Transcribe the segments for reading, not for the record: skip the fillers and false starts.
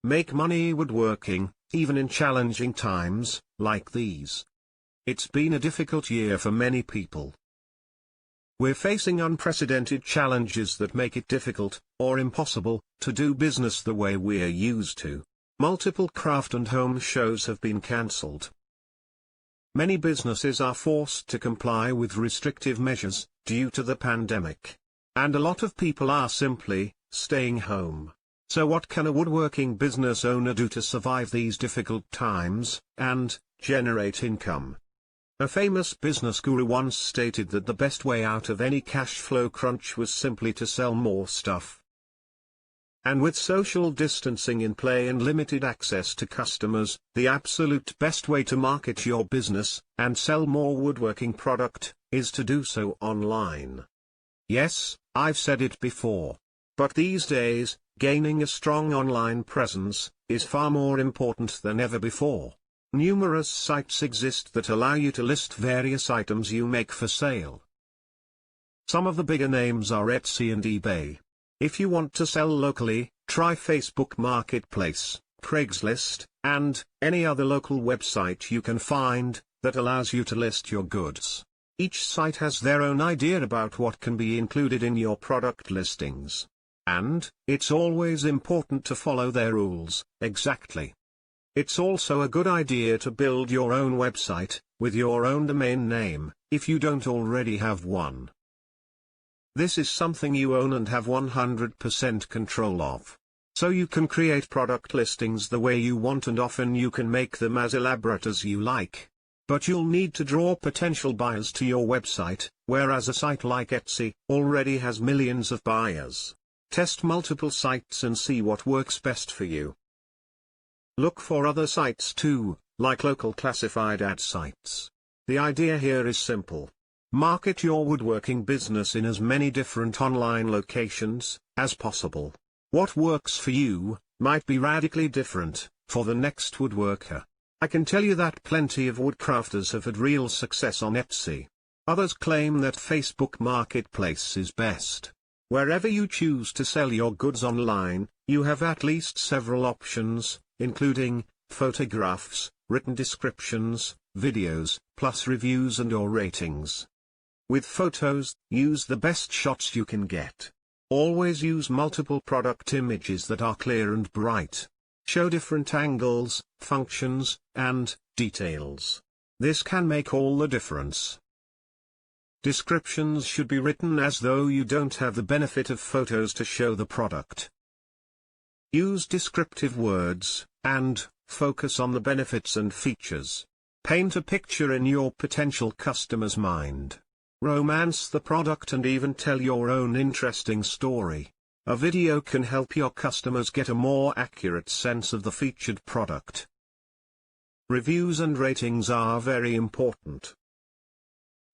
make money woodworking, even in challenging times, like these. It's been a difficult year for many people. We're facing unprecedented challenges that make it difficult, or impossible, to do business the way we're used to. Multiple craft and home shows have been cancelled. Many businesses are forced to comply with restrictive measures, due to the pandemic. And a lot of people are simply staying home. So what can a woodworking business owner do to survive these difficult times, and generate income? A famous business guru once stated that the best way out of any cash flow crunch was simply to sell more stuff. And with social distancing in play and limited access to customers, the absolute best way to market your business, and sell more woodworking product, is to do so online. Yes, I've said it before. But these days, gaining a strong online presence, is far more important than ever before. Numerous sites exist that allow you to list various items you make for sale. Some of the bigger names are Etsy and eBay. If you want to sell locally, try Facebook Marketplace, Craigslist, and any other local website you can find that allows you to list your goods. Each site has their own idea about what can be included in your product listings. And it's always important to follow their rules, exactly. It's also a good idea to build your own website, with your own domain name, if you don't already have one. This is something you own and have 100% control of. So you can create product listings the way you want, and often you can make them as elaborate as you like. But you'll need to draw potential buyers to your website, whereas a site like Etsy already has millions of buyers. Test multiple sites and see what works best for you. Look for other sites too, like local classified ad sites. The idea here is simple. Market your woodworking business in as many different online locations as possible. What works for you might be radically different for the next woodworker. I can tell you that plenty of woodcrafters have had real success on Etsy. Others claim that Facebook Marketplace is best. Wherever you choose to sell your goods online, you have at least several options, including photographs, written descriptions, videos, plus reviews and/or ratings. With photos, use the best shots you can get. Always use multiple product images that are clear and bright. Show different angles, functions, and details. This can make all the difference. Descriptions should be written as though you don't have the benefit of photos to show the product. Use descriptive words, and focus on the benefits and features. Paint a picture in your potential customer's mind. Romance the product and even tell your own interesting story. A video can help your customers get a more accurate sense of the featured product. Reviews and ratings are very important.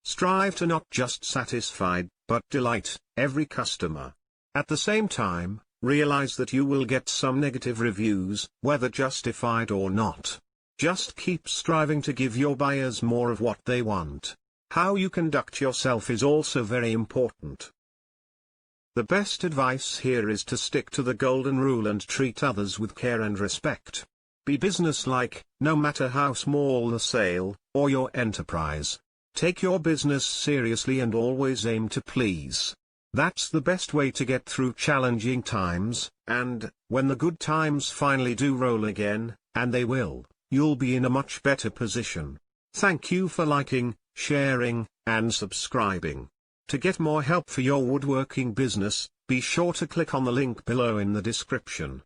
Strive to not just satisfy, but delight every customer. At the same time, realize that you will get some negative reviews, whether justified or not. Just keep striving to give your buyers more of what they want. How you conduct yourself is also very important. The best advice here is to stick to the golden rule and treat others with care and respect. Be businesslike, no matter how small the sale, or your enterprise. Take your business seriously and always aim to please. That's the best way to get through challenging times, and, when the good times finally do roll again, and they will, you'll be in a much better position. Thank you for liking, sharing, and subscribing. To get more help for your woodworking business, be sure to click on the link below in the description.